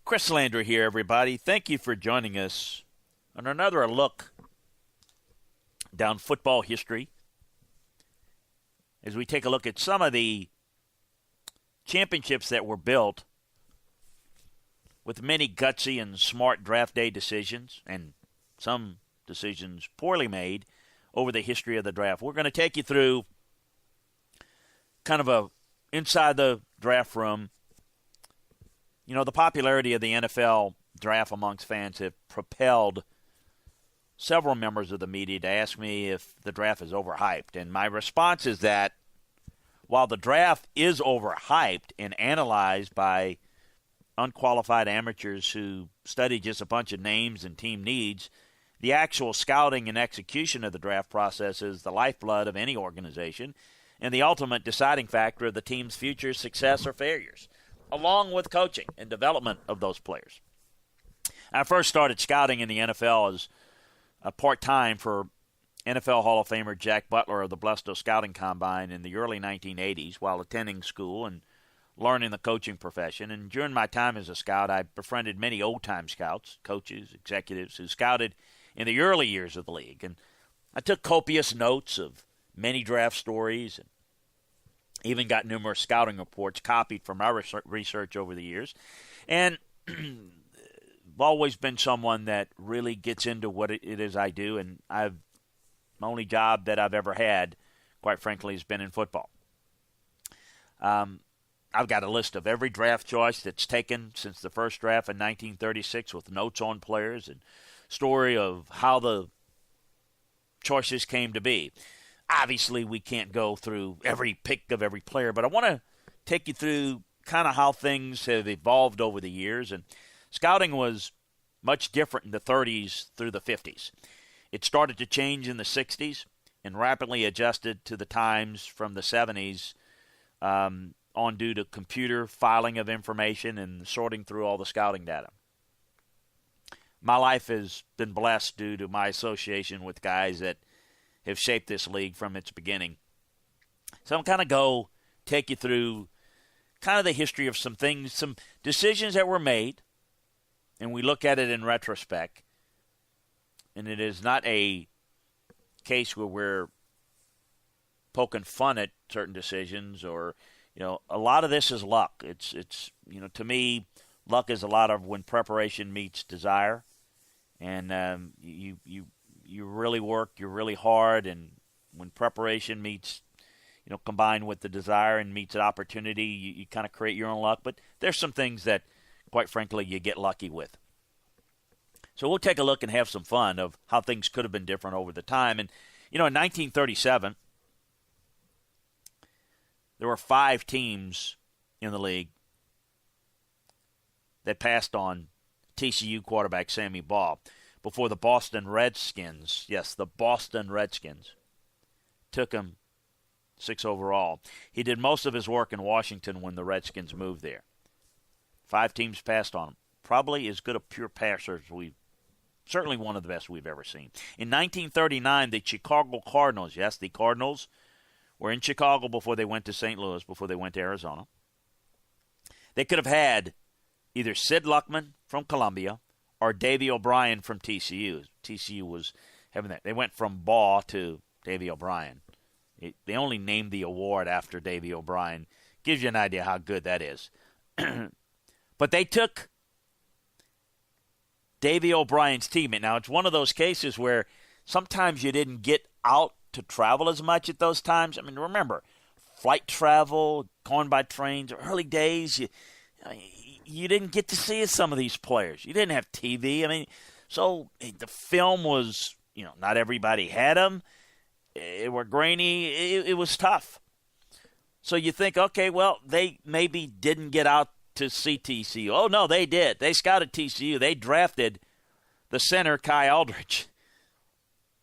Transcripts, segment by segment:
Chris Landry here, everybody. Thank you for joining us on another look down football history as we take a look at some of the championships that were built with many gutsy and smart draft day decisions and some decisions poorly made over the history of the draft. We're going to take you through kind of a inside the draft room. You know, the popularity of the NFL draft amongst fans have propelled several members of the media to ask me if the draft is overhyped. And my response is that while the draft is overhyped and analyzed by unqualified amateurs who study just a bunch of names and team needs, the actual scouting and execution of the draft process is the lifeblood of any organization and the ultimate deciding factor of the team's future success or failures, along with coaching and development of those players. I first started scouting in the NFL as a part-time for NFL Hall of Famer Jack Butler of the Blesto Scouting Combine in the early 1980s while attending school and learning the coaching profession. And during my time as a scout, I befriended many old-time scouts, coaches, executives who scouted in the early years of the league. And I took copious notes of many draft stories and even got numerous scouting reports copied from our research over the years. And I've always been someone that really gets into what it is I do, and my only job that I've ever had, quite frankly, has been in football. I've got a list of every draft choice that's taken since the first draft in 1936 with notes on players and story of how the choices came to be. Obviously, we can't go through every pick of every player, but I want to take you through kind of how things have evolved over the years. And scouting was much different in the 30s through the 50s. It started to change in the 60s and rapidly adjusted to the times from the 70s on due to computer filing of information and sorting through all the scouting data. My life has been blessed due to my association with guys that have shaped this league from its beginning. So I'm kind of go take you through kind of the history of some things, some decisions that were made, and we look at it in retrospect. And it is not a case where we're poking fun at certain decisions or, you know, a lot of this is luck. It's you know, to me, luck is a lot of when preparation meets desire, and you really work, you're really hard, and when preparation meets, you know, combined with the desire and meets an opportunity, you kind of create your own luck. But there's some things that, quite frankly, you get lucky with. So we'll take a look and have some fun of how things could have been different over the time. And, you know, in 1937, there were 5 teams in the league that passed on TCU quarterback Sammy Baugh before the Boston Redskins, yes, the Boston Redskins, took him 6 overall. He did most of his work in Washington when the Redskins moved there. 5 teams passed on him. Probably as good a pure passer as certainly one of the best we've ever seen. In 1939, the Chicago Cardinals, yes, the Cardinals were in Chicago before they went to St. Louis, before they went to Arizona. They could have had either Sid Luckman from Columbia or Davey O'Brien from TCU. TCU was having that. They went from Baugh to Davey O'Brien. They only named the award after Davey O'Brien. Gives you an idea how good that is. But they took Davey O'Brien's teammate. Now, it's one of those cases where sometimes you didn't get out to travel as much at those times. I mean, remember, flight travel, going by trains, early days, you didn't get to see some of these players. You didn't have TV. I mean, so the film was, you know, not everybody had them. It were grainy. It was tough. So you think, okay, well, they maybe didn't get out to see TCU. Oh, no, they did. They scouted TCU. They drafted the center, Kai Aldridge.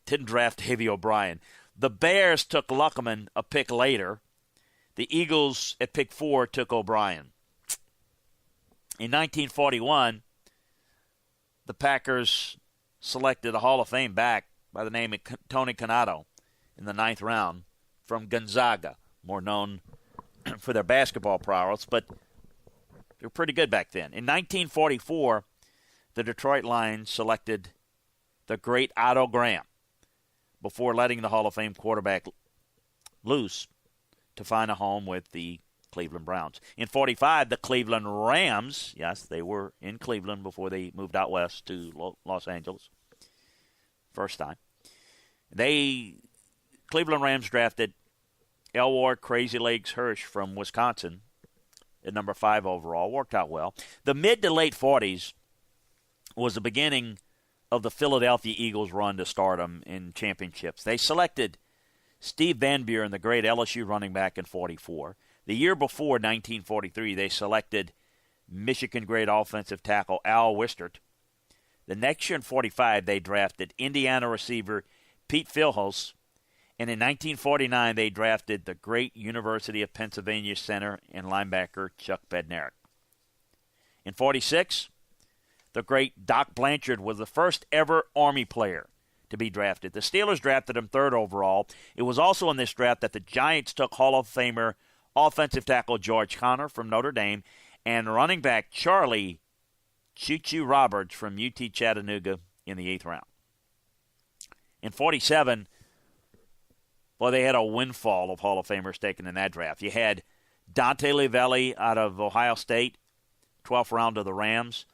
Didn't draft Davey O'Brien. The Bears took Luckman a pick later. The Eagles at pick 4 took O'Brien. In 1941, the Packers selected a Hall of Fame back by the name of Tony Canato in the 9th round from Gonzaga, more known for their basketball prowess. But They were pretty good back then. In 1944, the Detroit Lions selected the great Otto Graham before letting the Hall of Fame quarterback loose to find a home with the Cleveland Browns. In 45, the Cleveland Rams, yes, they were in Cleveland before they moved out west to Los Angeles. First time. Cleveland Rams drafted Elward Crazy Legs Hirsch from Wisconsin at number 5 overall. Worked out well. The mid to late 40s was the beginning of the Philadelphia Eagles' run to stardom in championships. They selected Steve Van Buren, the great LSU running back, in 44. The year before, 1943, they selected Michigan great offensive tackle Al Wistert. The next year in 45, they drafted Indiana receiver Pete Philhos. And in 1949, they drafted the great University of Pennsylvania center and linebacker Chuck Bednarik. In 46, the great Doc Blanchard was the first ever Army player to be drafted. The Steelers drafted him 3rd overall. It was also in this draft that the Giants took Hall of Famer offensive tackle George Connor from Notre Dame and running back Charlie Choo-Choo Roberts from UT Chattanooga in the 8th round. In 47, well, they had a windfall of Hall of Famers taken in that draft. You had Dante Livelli out of Ohio State, 12th round of the Rams.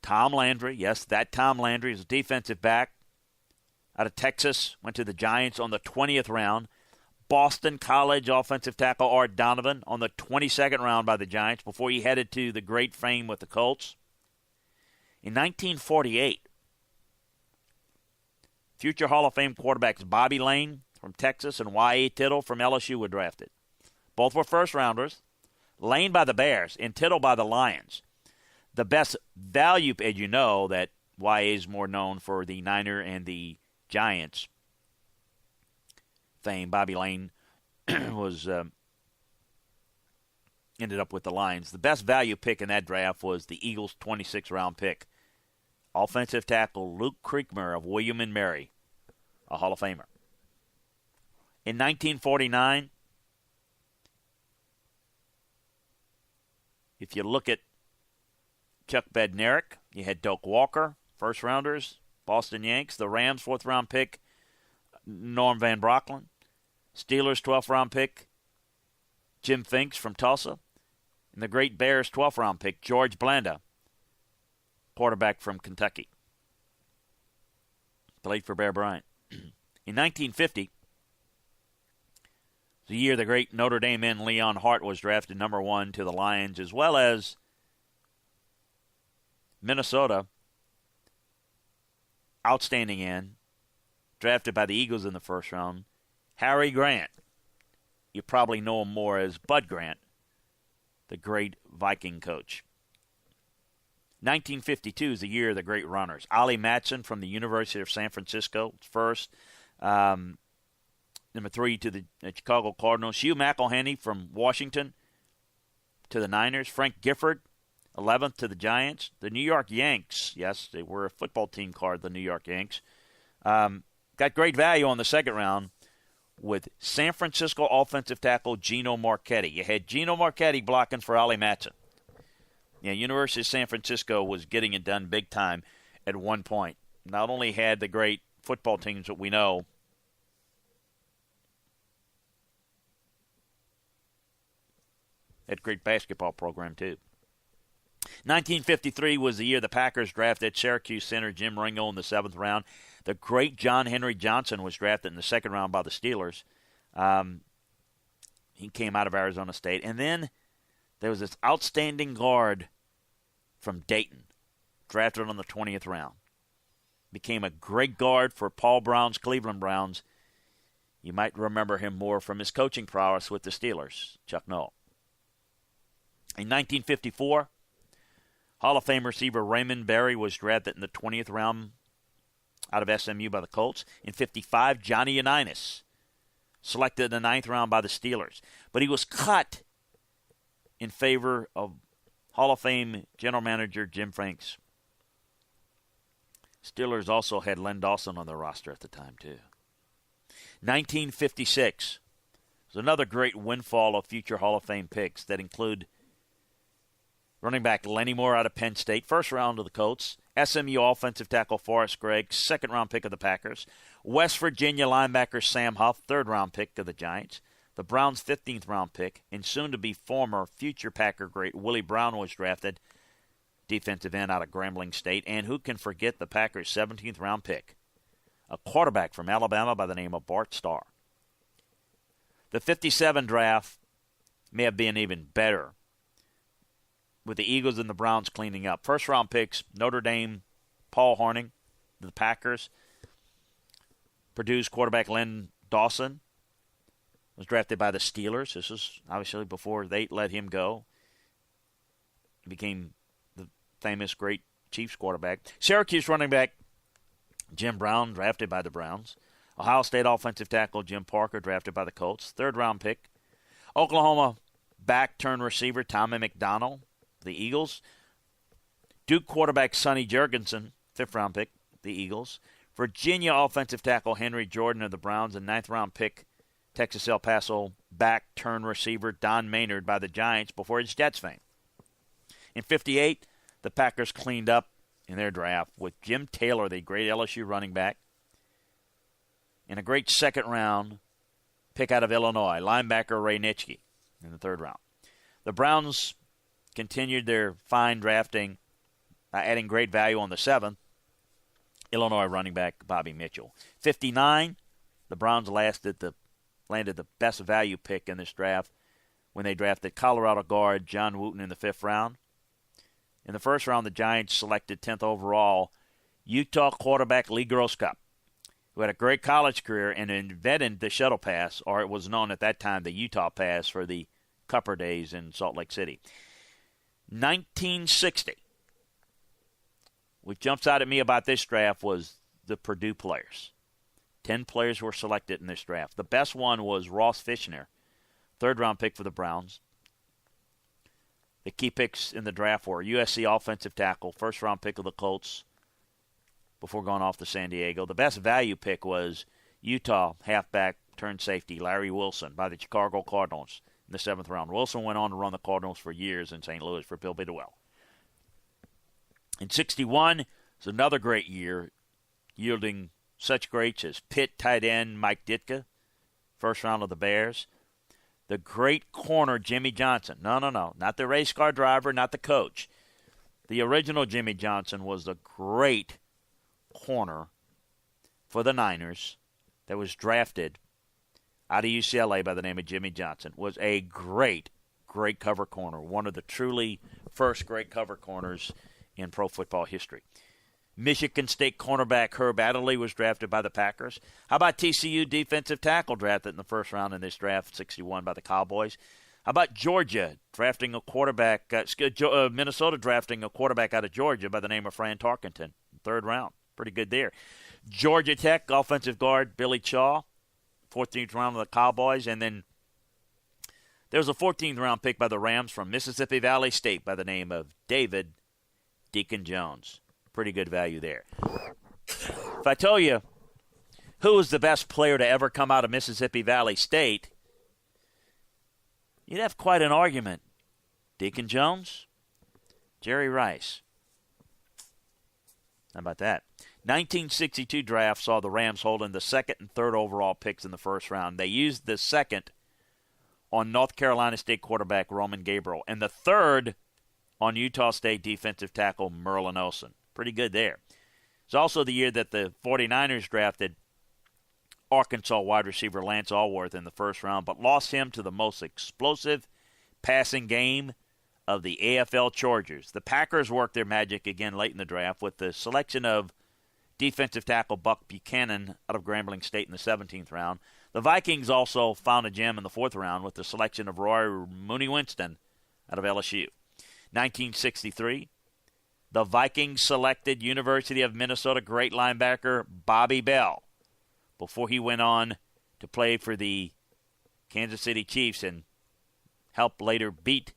Tom Landry, yes, that Tom Landry is a defensive back out of Texas, went to the Giants on the 20th round. Boston College offensive tackle Art Donovan on the 22nd round by the Giants before he headed to the great fame with the Colts. In 1948, future Hall of Fame quarterbacks Bobby Lane from Texas and Y.A. Tittle from LSU were drafted. Both were first-rounders. Lane by the Bears and Tittle by the Lions. The best value, as you know, that Y.A. is more known for the Niner and the Giants fame. Bobby Lane was ended up with the Lions. The best value pick in that draft was the Eagles' 26th round pick, offensive tackle Luke Creekmer of William and Mary, a Hall of Famer. In 1949, if you look at Chuck Bednarik, you had Doak Walker, first rounders, Boston Yanks. The Rams, 4th round pick, Norm Van Brocklin. Steelers, 12th round pick, Jim Finks from Tulsa. And the great Bears, 12th round pick, George Blanda, quarterback from Kentucky. Played for Bear Bryant. In 1950, the year the great Notre Dame end Leon Hart was drafted number 1 to the Lions, as well as Minnesota, outstanding end, drafted by the Eagles in the 1st round, Harry Grant. You probably know him more as Bud Grant, the great Viking coach. 1952 is the year of the great runners. Ollie Matson from the University of San Francisco, first. Number 3 to the Chicago Cardinals. Hugh McElhenney from Washington to the Niners. Frank Gifford, 11th to the Giants. The New York Yanks, yes, they were a football team called the New York Yanks. Got great value on the 2nd round with San Francisco offensive tackle Gino Marchetti. You had Gino Marchetti blocking for Ollie Matson. Yeah, University of San Francisco was getting it done big time at one point. Not only had the great football teams that we know, had a great basketball program too. 1953 was the year the Packers drafted Syracuse center Jim Ringo in the 7th round. The great John Henry Johnson was drafted in the 2nd round by the Steelers. He came out of Arizona State. And then there was this outstanding guard from Dayton, drafted on the 20th round. Became a great guard for Paul Brown's Cleveland Browns. You might remember him more from his coaching prowess with the Steelers, Chuck Noll. In 1954, Hall of Fame receiver Raymond Berry was drafted in the 20th round out of SMU by the Colts. In 55, Johnny Unitas, selected in the 9th round by the Steelers. But he was cut in favor of Hall of Fame general manager Jim Finks. Steelers also had Len Dawson on their roster at the time, too. 1956 was another great windfall of future Hall of Fame picks that include Running back Lenny Moore out of Penn State, first round of the Colts. SMU offensive tackle Forrest Gregg, second-round pick of the Packers. West Virginia linebacker Sam Huff, third-round pick of the Giants. The Browns' 15th-round pick, and soon-to-be former future Packer great Willie Brown was drafted, defensive end out of Grambling State. And who can forget the Packers' 17th-round pick, a quarterback from Alabama by the name of Bart Starr. The 57 draft may have been even better, with the Eagles and the Browns cleaning up. First-round picks, Notre Dame, Paul Hornung, the Packers. Purdue's quarterback Len Dawson was drafted by the Steelers. This was obviously before they let him go. He became the famous great Chiefs quarterback. Syracuse running back Jim Brown, drafted by the Browns. Ohio State offensive tackle Jim Parker, drafted by the Colts. Third-round pick. Oklahoma back-turn-receiver Tommy McDonald, the Eagles. Duke quarterback Sonny Jurgensen, fifth-round pick, the Eagles. Virginia offensive tackle Henry Jordan of the Browns, and ninth-round pick Texas El Paso back-turn-receiver Don Maynard by the Giants before his Jets fame. In 58, the Packers cleaned up in their draft with Jim Taylor, the great LSU running back, and a great second-round pick out of Illinois, linebacker Ray Nitschke in the third round. The Browns continued their fine drafting by adding great value on the seventh, Illinois running back Bobby Mitchell. 59, the Browns landed the best value pick in this draft when they drafted Colorado guard John Wooten in the fifth round. In the first round, the Giants selected 10th overall Utah quarterback Lee Grosskopf, who had a great college career and invented the shuttle pass, or it was known at that time the Utah pass, for the Cupper days in Salt Lake City. 1960. What jumps out at me about this draft was the Purdue players. 10 players were selected in this draft. The best one was Ross Fishner, third-round pick for the Browns. The key picks in the draft were USC offensive tackle, first-round pick of the Colts, before going off to San Diego. The best value pick was Utah halfback turned safety Larry Wilson by the Chicago Cardinals in the seventh round. Wilson went on to run the Cardinals for years in St. Louis for Bill Bidwell. In 61, it's another great year, yielding such greats as Pitt tight end Mike Ditka, first round of the Bears. The great corner Jimmy Johnson. No, not the race car driver, not the coach. The original Jimmy Johnson was the great corner for the Niners that was drafted out of UCLA by the name of Jimmy Johnson. Was a great cover corner, one of the truly first great cover corners in pro football history. Michigan State cornerback Herb Adderley was drafted by the Packers. How about TCU defensive tackle drafted in the first round in this draft, 61 by the Cowboys? How about Georgia drafting a quarterback, Minnesota drafting a quarterback out of Georgia by the name of Fran Tarkenton, third round. Pretty good there. Georgia Tech offensive guard Billy Shaw, 14th round of the Cowboys. And then there was a 14th round pick by the Rams from Mississippi Valley State by the name of David Deacon Jones. Pretty good value there. If I tell you who was the best player to ever come out of Mississippi Valley State, you'd have quite an argument. Deacon Jones, Jerry Rice. How about that? 1962 draft saw the Rams holding the second and third overall picks in the first round. They used the second on North Carolina State quarterback Roman Gabriel, and the third on Utah State defensive tackle Merlin Olsen. Pretty good there. It's also the year that the 49ers drafted Arkansas wide receiver Lance Allworth in the first round, but lost him to the most explosive passing game of the AFL Chargers. The Packers worked their magic again late in the draft with the selection of defensive tackle Buck Buchanan out of Grambling State in the 17th round. The Vikings also found a gem in the fourth round with the selection of Roy Mooney Winston out of LSU. 1963, the Vikings selected University of Minnesota great linebacker Bobby Bell before he went on to play for the Kansas City Chiefs and helped later beat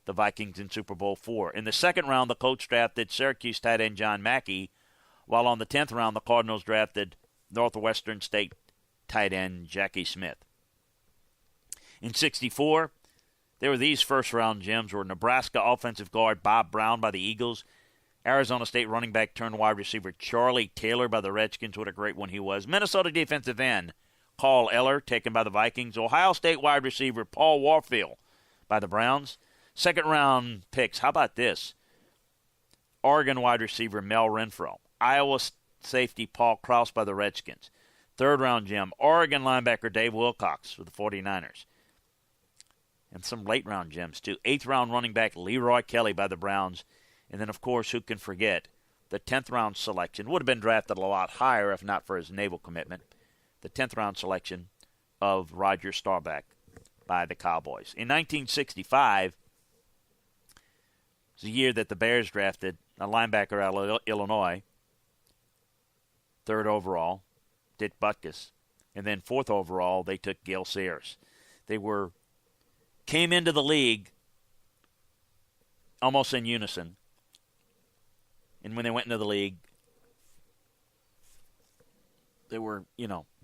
the Vikings in Super Bowl IV. In the second round, the Colts drafted Syracuse tight end John Mackey, while on the 10th round, the Cardinals drafted Northwestern State tight end Jackie Smith. In 64, There were these first-round gems were Nebraska offensive guard Bob Brown by the Eagles, Arizona State running back turned wide receiver Charlie Taylor by the Redskins. What a great one he was. Minnesota defensive end Carl Eller, taken by the Vikings. Ohio State wide receiver Paul Warfield by the Browns. Second-round picks. How about this? Oregon wide receiver Mel Renfro. Iowa safety Paul Krause by the Redskins. Third-round gem, Oregon linebacker Dave Wilcox for the 49ers. And some late-round gems, too. Eighth-round running back Leroy Kelly by the Browns. And then, of course, who can forget the 10th-round selection? Would have been drafted a lot higher if not for his naval commitment. The 10th-round selection of Roger Staubach by the Cowboys. In 1965, it was the year that the Bears drafted a linebacker out of Illinois, third overall, Dick Butkus. And then fourth overall, they took Gale Sayers. They came into the league almost in unison. And when they went into the league, they were,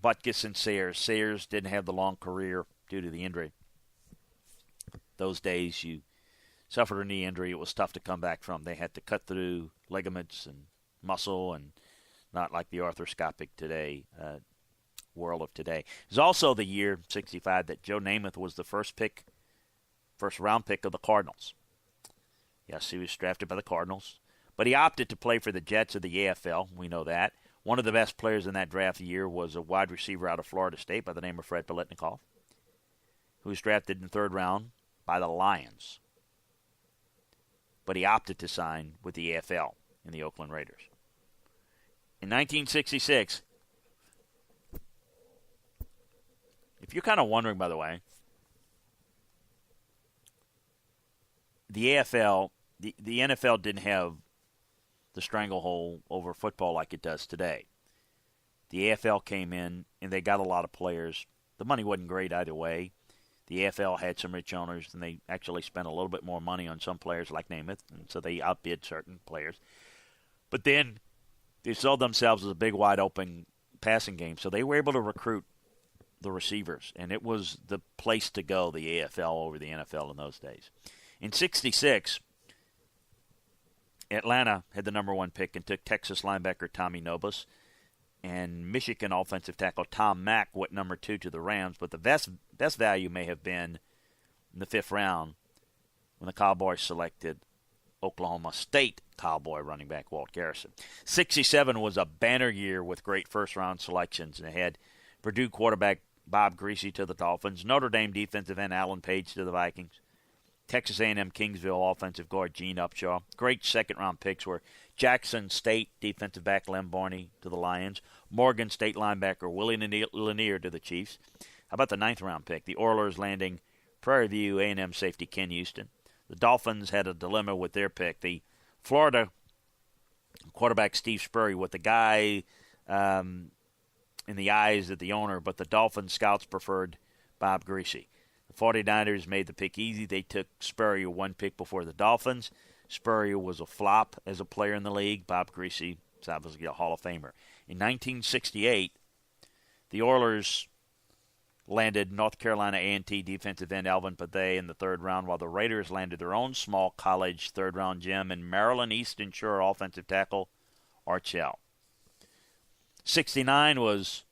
Butkus and Sayers. Sayers didn't have the long career due to the injury. Those days, you suffered a knee injury, it was tough to come back from. They had to cut through ligaments and muscle, and not like the arthroscopic world of today. It was also the year, 65, that Joe Namath was the first round pick of the Cardinals. Yes, he was drafted by the Cardinals. But he opted to play for the Jets of the AFL. We know that. One of the best players in that draft year was a wide receiver out of Florida State by the name of Fred Biletnikoff, who was drafted in the third round by the Lions. But he opted to sign with the AFL in the Oakland Raiders. In 1966, if you're kind of wondering, by the way, the AFL, the NFL didn't have the stranglehold over football like it does today. The AFL came in, and they got a lot of players. The money wasn't great either way. The AFL had some rich owners, and they actually spent a little bit more money on some players like Namath, and so they outbid certain players. But then they saw themselves as a big, wide-open passing game, so they were able to recruit the receivers, and it was the place to go, the AFL over the NFL in those days. In 66, Atlanta had the number one pick and took Texas linebacker Tommy Nobis, and Michigan offensive tackle Tom Mack went number 2 to the Rams, but the best value may have been in the 5th round when the Cowboys selected Oklahoma State Cowboy running back Walt Garrison. 67 was a banner year with great first-round selections, and it had Purdue quarterback Bob Greasy to the Dolphins, Notre Dame defensive end Alan Page to the Vikings, Texas A&M Kingsville offensive guard Gene Upshaw. Great second-round picks were Jackson State defensive back Lem Barney to the Lions, Morgan State linebacker Willie Lanier to the Chiefs. How about the 9th-round pick? The Oilers landing Prairie View A&M safety Ken Houston. The Dolphins had a dilemma with their pick. The Florida quarterback Steve Spurrier with the guy in the eyes of the owner, but the Dolphins scouts preferred Bob Greasy. The 49ers made the pick easy. They took Spurrier 1 pick before the Dolphins. Spurrier was a flop as a player in the league. Bob Greasy is obviously a Hall of Famer. In 1968, the Oilers landed North Carolina A&T defensive end Alvin Pathé in the 3rd round, while the Raiders landed their own small college 3rd-round gem in Maryland Eastern Shore offensive tackle Art Shell. 69 was,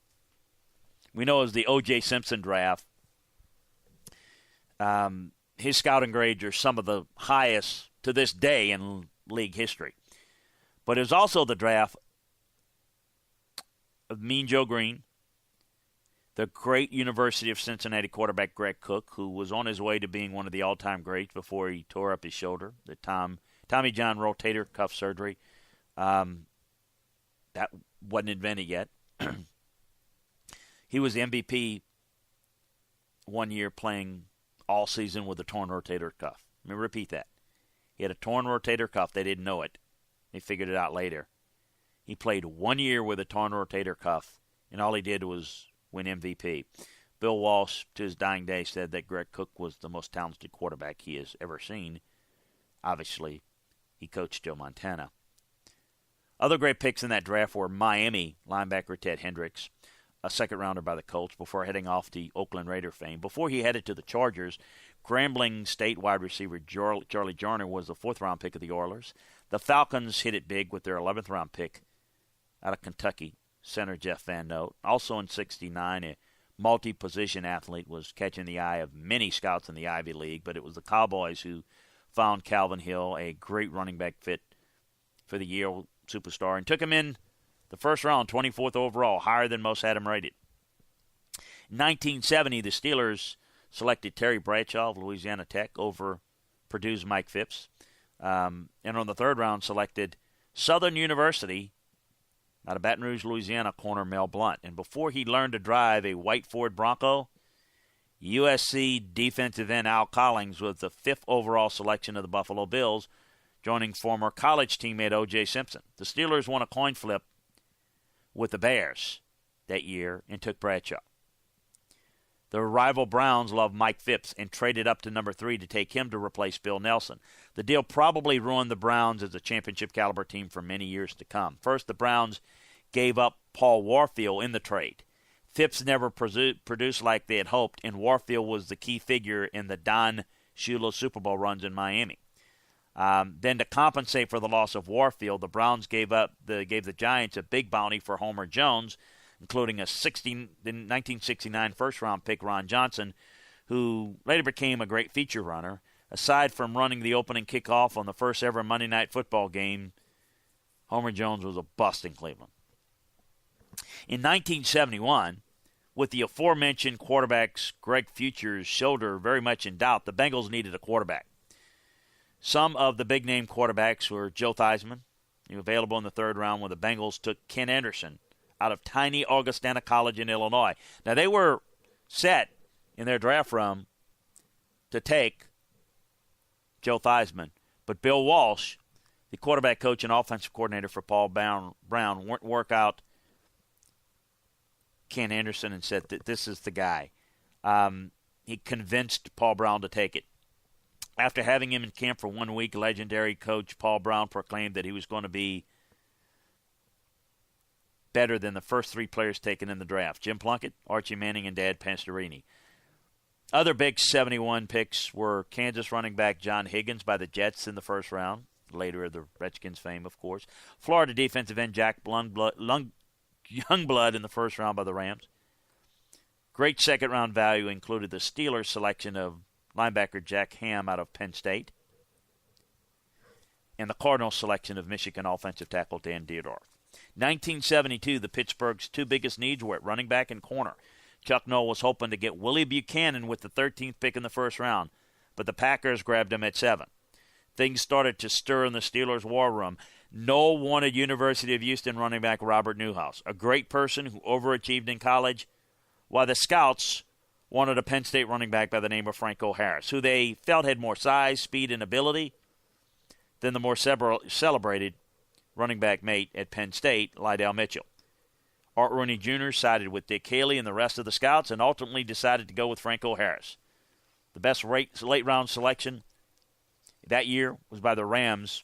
we know, as the O.J. Simpson draft. His scouting grades are some of the highest to this day in league history. But it was also the draft of Mean Joe Green, the great University of Cincinnati quarterback Greg Cook, who was on his way to being one of the all-time greats before he tore up his shoulder, the Tommy John rotator cuff surgery. That wasn't invented yet. He was the MVP one year playing all season with a torn rotator cuff. Let me repeat that. He had a torn rotator cuff. They didn't know it. They figured it out later. He played 1 year with a torn rotator cuff, and all he did was win MVP. Bill Walsh, to his dying day, said that Greg Cook was the most talented quarterback he has ever seen. Obviously, he coached Joe Montana. Other great picks in that draft were Miami linebacker Ted Hendricks, a second-rounder by the Colts, before heading off to Oakland Raider fame. Before he headed to the Chargers, Grambling State wide receiver Charlie Joyner was the 4th-round pick of the Oilers. The Falcons hit it big with their 11th-round pick out of Kentucky, center Jeff Van Note. Also in 1969, a multi-position athlete was catching the eye of many scouts in the Ivy League, but it was the Cowboys who found Calvin Hill a great running back fit for the Yale superstar and took him in the first round, 24th overall, higher than most had him rated. In 1970, the Steelers selected Terry Bradshaw of Louisiana Tech over Purdue's Mike Phipps. And on the 3rd round, selected Southern University out of Baton Rouge, Louisiana, corner Mel Blount. And before he learned to drive a white Ford Bronco, USC defensive end Al Collins was the 5th overall selection of the Buffalo Bills, joining former college teammate O.J. Simpson. The Steelers won a coin flip with the Bears that year and took Bradshaw. The rival Browns loved Mike Phipps and traded up to number 3 to take him to replace Bill Nelson. The deal probably ruined the Browns as a championship-caliber team for many years to come. First, the Browns gave up Paul Warfield in the trade. Phipps never produced like they had hoped, and Warfield was the key figure in the Don Shula Super Bowl runs in Miami. Then to compensate for the loss of Warfield, the Browns gave the Giants a big bounty for Homer Jones, including a 1969 first-round pick, Ron Johnson, who later became a great feature runner. Aside from running the opening kickoff on the first-ever Monday Night Football game, Homer Jones was a bust in Cleveland. In 1971, with the aforementioned quarterback's Greg Future's shoulder very much in doubt, the Bengals needed a quarterback. Some of the big-name quarterbacks were Joe Theismann, available in the 3rd round, when the Bengals took Ken Anderson out of tiny Augustana College in Illinois. Now, they were set in their draft room to take Joe Theismann, but Bill Walsh, the quarterback coach and offensive coordinator for Paul Brown, wouldn't work out Ken Anderson and said that this is the guy. He convinced Paul Brown to take it. After having him in camp for 1 week, legendary coach Paul Brown proclaimed that he was going to be better than the first 3 players taken in the draft: Jim Plunkett, Archie Manning, and Dad Pastorini. Other big 71 picks were Kansas running back John Higgins by the Jets in the 1st round, later of the Redskins fame, of course. Florida defensive end Jack Youngblood in the 1st round by the Rams. Great 2nd-round value included the Steelers' selection of linebacker Jack Ham out of Penn State and the Cardinals' selection of Michigan offensive tackle Dan Dierdorf. 1972, the Pittsburgh's 2 biggest needs were at running back and corner. Chuck Noll was hoping to get Willie Buchanan with the 13th pick in the 1st round, but the Packers grabbed him at 7. Things started to stir in the Steelers' war room. Noll wanted University of Houston running back Robert Newhouse, a great person who overachieved in college, while the Scouts wanted a Penn State running back by the name of Franco Harris, who they felt had more size, speed, and ability than the more celebrated running back mate at Penn State, Lydell Mitchell. Art Rooney Jr. sided with Dick Haley and the rest of the Scouts and ultimately decided to go with Franco Harris. The best late-round selection that year was by the Rams,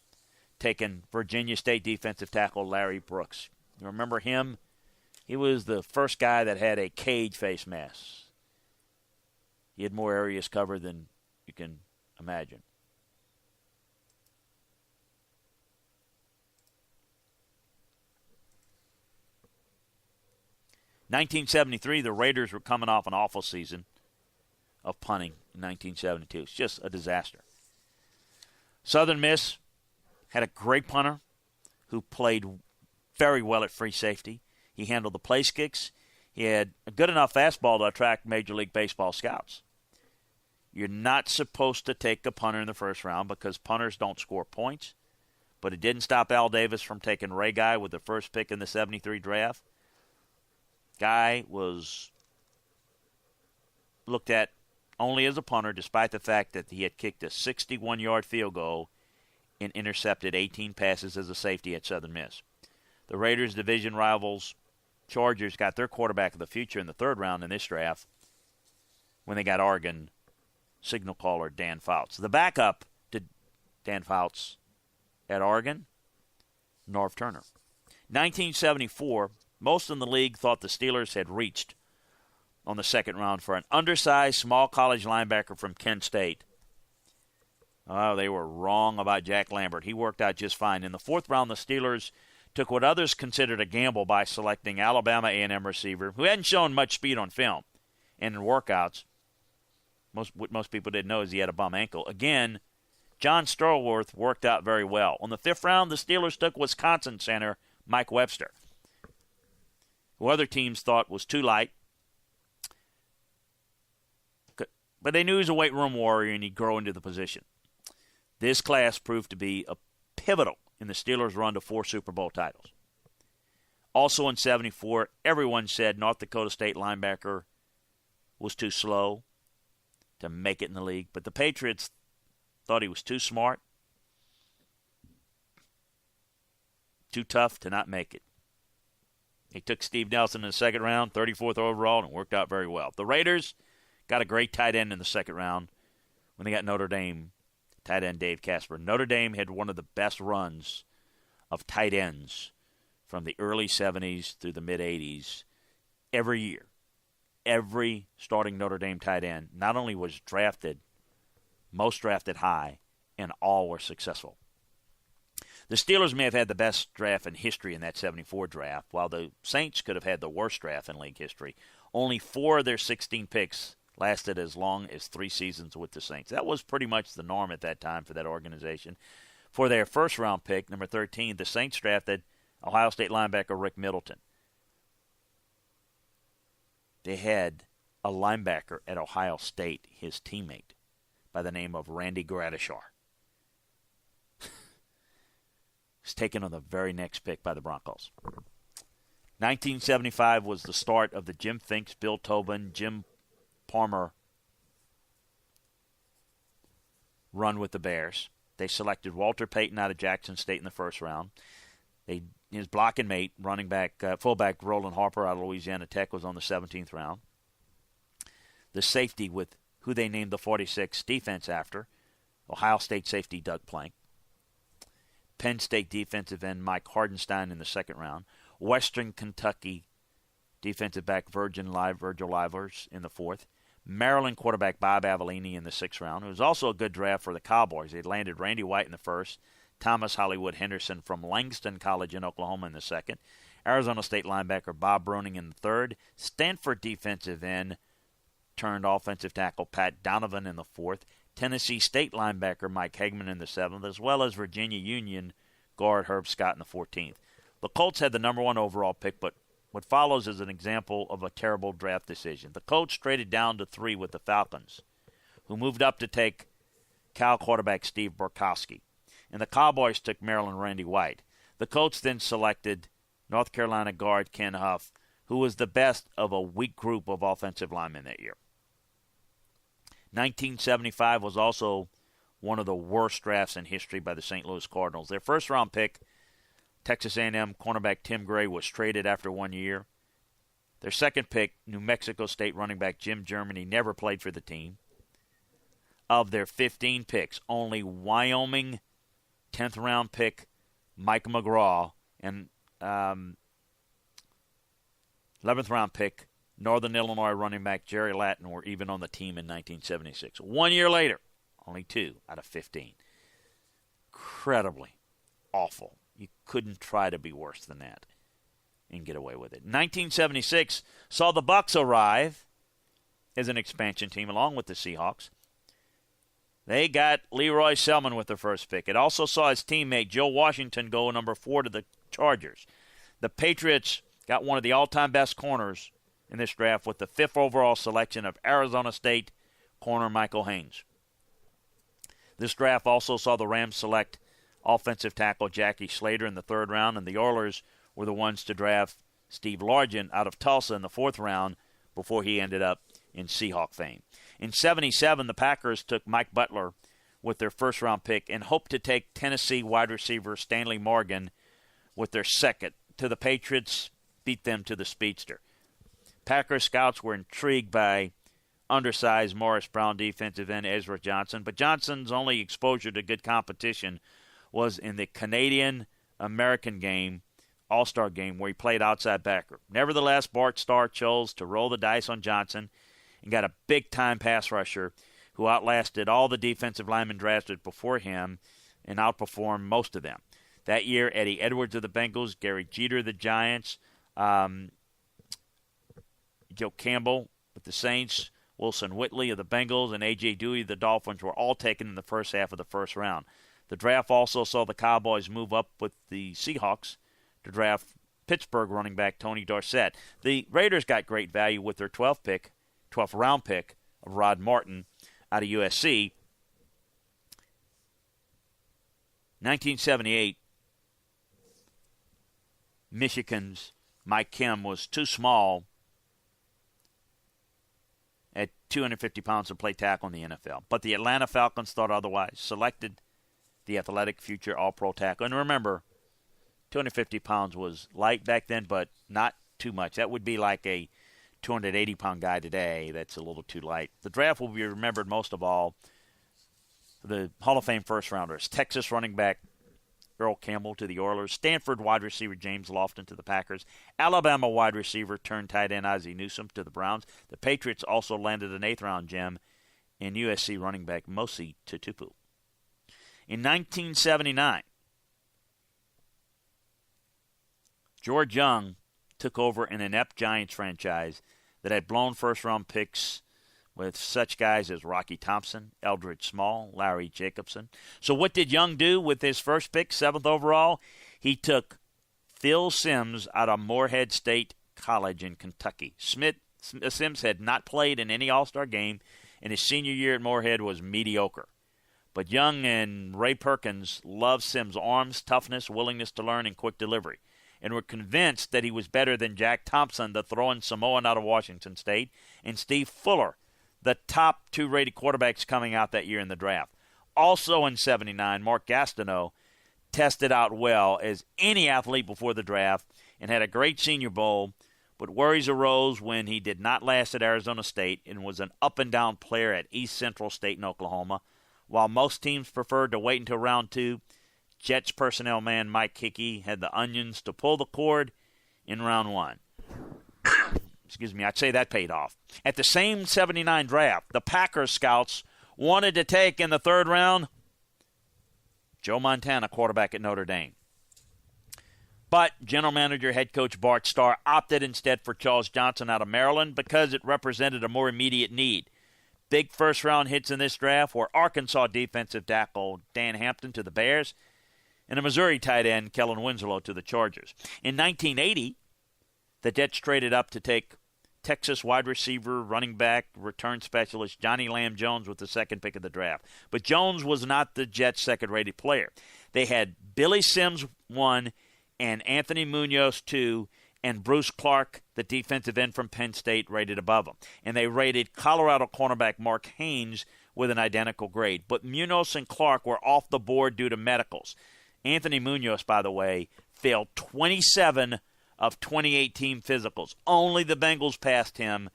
taking Virginia State defensive tackle Larry Brooks. You remember him? He was the first guy that had a cage face mask. He had more areas covered than you can imagine. In 1973, the Raiders were coming off an awful season of punting in 1972. It's just a disaster. Southern Miss had a great punter who played very well at free safety. He handled the place kicks. He had a good enough fastball to attract Major League Baseball scouts. You're not supposed to take a punter in the 1st round because punters don't score points, but it didn't stop Al Davis from taking Ray Guy with the 1st pick in the 73 draft. Guy was looked at only as a punter, despite the fact that he had kicked a 61-yard field goal and intercepted 18 passes as a safety at Southern Miss. The Raiders' division rivals, Chargers, got their quarterback of the future in the 3rd round in this draft when they got Oregon signal caller Dan Fouts. The backup to Dan Fouts at Oregon, Norv Turner. 1974, most in the league thought the Steelers had reached on the second round for an undersized small college linebacker from Kent State. Oh, they were wrong about Jack Lambert. He worked out just fine. In the fourth round, the Steelers took what others considered a gamble by selecting Alabama A&M receiver, who hadn't shown much speed on film and in workouts. What most people didn't know is he had a bum ankle. Again, John Stallworth worked out very well. On the fifth round, the Steelers took Wisconsin center Mike Webster, who other teams thought was too light. But they knew he was a weight room warrior and he'd grow into the position. This class proved to be pivotal in the Steelers' run to 4 Super Bowl titles. Also in 74, everyone said North Dakota State linebacker was too slow to make it in the league, but the Patriots thought he was too smart, too tough to not make it. He took Steve Nelson in the second round, 34th overall, and it worked out very well. The Raiders got a great tight end in the second round when they got Notre Dame tight end Dave Casper. Notre Dame had one of the best runs of tight ends from the early 70s through the mid-80s every year. Every starting Notre Dame tight end not only was drafted, most drafted high, and all were successful. The Steelers may have had the best draft in history in that 74 draft, while the Saints could have had the worst draft in league history. Only 4 of their 16 picks lasted as long as 3 seasons with the Saints. That was pretty much the norm at that time for that organization. For their first-round pick, number 13, the Saints drafted Ohio State linebacker Rick Middleton. They had a linebacker at Ohio State, his teammate, by the name of Randy Gradishar. He's taken on the very next pick by the Broncos. 1975 was the start of the Jim Finks, Bill Tobin, Jim Palmer run with the Bears. They selected Walter Payton out of Jackson State in the first round. His blocking mate, running back, fullback Roland Harper out of Louisiana Tech, was on the 17th round. The safety with who they named the 46 defense after, Ohio State safety Doug Plank. Penn State defensive end Mike Hardenstein in the second round. Western Kentucky defensive back Virgil Livers in the fourth. Maryland quarterback Bob Avellini in the sixth round. It was also a good draft for the Cowboys. They landed Randy White in the first, Thomas Hollywood Henderson from Langston College in Oklahoma in the second, Arizona State linebacker Bob Bruning in the third, Stanford defensive end turned offensive tackle Pat Donovan in the fourth, Tennessee State linebacker Mike Hagman in the seventh, as well as Virginia Union guard Herb Scott in the 14th. The Colts had the number 1 overall pick, but what follows is an example of a terrible draft decision. The Colts traded down to 3 with the Falcons, who moved up to take Cal quarterback Steve Burkowski. And the Cowboys took Maryland Randy White. The Colts then selected North Carolina guard Ken Huff, who was the best of a weak group of offensive linemen that year. 1975 was also one of the worst drafts in history by the St. Louis Cardinals. Their first-round pick, Texas A&M cornerback Tim Gray, was traded after 1 year. Their second pick, New Mexico State running back Jim Germany, never played for the team. Of their 15 picks, only Wyoming 10th-round pick Mike McGraw and 11th-round pick Northern Illinois running back Jerry Latin were even on the team in 1976. 1 year later, only 2 out of 15. Incredibly awful. You couldn't try to be worse than that and get away with it. 1976 saw the Bucs arrive as an expansion team along with the Seahawks. They got Leroy Selman with their first pick. It also saw his teammate Joe Washington go number 4 to the Chargers. The Patriots got one of the all-time best corners in this draft with the 5th overall selection of Arizona State corner Michael Haynes. This draft also saw the Rams select offensive tackle Jackie Slater in the 3rd round, and the Oilers were the ones to draft Steve Largent out of Tulsa in the 4th round before he ended up in Seahawk fame. In 77, the Packers took Mike Butler with their first-round pick and hoped to take Tennessee wide receiver Stanley Morgan with their second. To the Patriots, beat them to the speedster. Packers scouts were intrigued by undersized Morris Brown defensive end Ezra Johnson, but Johnson's only exposure to good competition was in the Canadian-American game All-Star game where he played outside backer. Nevertheless, Bart Starr chose to roll the dice on Johnson and got a big-time pass rusher who outlasted all the defensive linemen drafted before him and outperformed most of them. That year, Eddie Edwards of the Bengals, Gary Jeter of the Giants, Joe Campbell with the Saints, Wilson Whitley of the Bengals, and A.J. Dewey of the Dolphins were all taken in the first half of the first round. The draft also saw the Cowboys move up with the Seahawks to draft Pittsburgh running back Tony Dorsett. The Raiders got great value with their 12th round pick of Rod Martin out of USC. 1978, Michigan's Mike Kim was too small at 250 pounds to play tackle in the NFL. But the Atlanta Falcons thought otherwise, selected the athletic future all-pro tackle. And remember, 250 pounds was light back then, but not too much. That would be like a 280-pound guy today. That's a little too light. The draft will be remembered most of all for the Hall of Fame first-rounders. Texas running back Earl Campbell to the Oilers. Stanford wide receiver James Lofton to the Packers. Alabama wide receiver turned tight end Ozzie Newsome to the Browns. The Patriots also landed an 8th-round gem in USC running back Mosi Tutupu. In 1979, George Young took over an inept Giants franchise that had blown first-round picks with such guys as Rocky Thompson, Eldridge Small, Larry Jacobson. So what did Young do with his first pick, 7th overall? He took Phil Simms out of Morehead State College in Kentucky. Simms had not played in any All-Star game, and his senior year at Morehead was mediocre. But Young and Ray Perkins loved Simms' arms, toughness, willingness to learn, and quick delivery, and were convinced that he was better than Jack Thompson, the throwing Samoan out of Washington State, and Steve Fuller, the top 2 rated quarterbacks coming out that year in the draft. Also in 79, Mark Gastineau tested out well as any athlete before the draft and had a great Senior Bowl, but worries arose when he did not last at Arizona State and was an up-and-down player at East Central State in Oklahoma. While most teams preferred to wait until round 2, Jets personnel man Mike Hickey had the onions to pull the cord in round 1. Excuse me, I'd say that paid off. At the same 79 draft, the Packers scouts wanted to take in the 3rd round Joe Montana, quarterback at Notre Dame. But general manager, head coach Bart Starr opted instead for Charles Johnson out of Maryland because it represented a more immediate need. Big first-round hits in this draft were Arkansas defensive tackle Dan Hampton to the Bears and a Missouri tight end Kellen Winslow to the Chargers. In 1980, the Jets traded up to take Texas wide receiver, running back, return specialist Johnny Lamb Jones with the 2nd pick of the draft. But Jones was not the Jets' second-rated player. They had Billy Sims 1 and Anthony Munoz 2 and Bruce Clark, the defensive end from Penn State, rated above him. And they rated Colorado cornerback Mark Haynes with an identical grade. But Munoz and Clark were off the board due to medicals. Anthony Munoz, by the way, failed 27 of 28 team physicals. Only the Bengals passed him.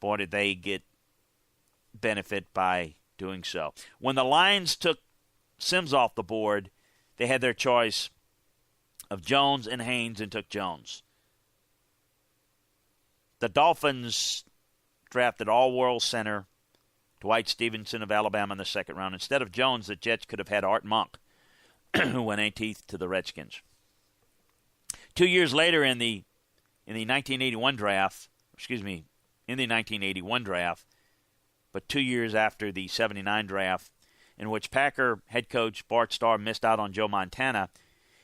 Boy, did they get benefit by doing so. When the Lions took Sims off the board, they had their choice of Jones and Haynes and took Jones. The Dolphins drafted all-world center Dwight Stevenson of Alabama in the 2nd round. Instead of Jones, the Jets could have had Art Monk, who went 18th to the Redskins. 2 years later in the 1981 draft, but 2 years after the 79 draft, in which Packer head coach Bart Starr missed out on Joe Montana,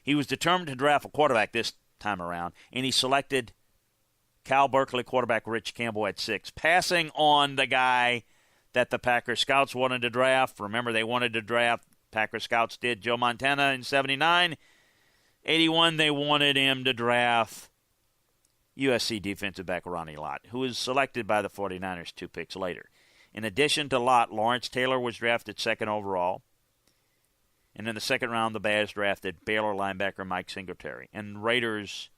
he was determined to draft a quarterback this time around, and he selected Cal Berkeley quarterback Rich Campbell at 6, passing on the guy that the Packer scouts wanted to draft. Remember, they wanted to draft, Packer scouts did, Joe Montana in 79. 81, they wanted him to draft USC defensive back Ronnie Lott, who was selected by the 49ers 2 picks later. In addition to Lott, Lawrence Taylor was drafted 2nd overall. And in the 2nd round, the Bears drafted Baylor linebacker Mike Singletary. And Raiders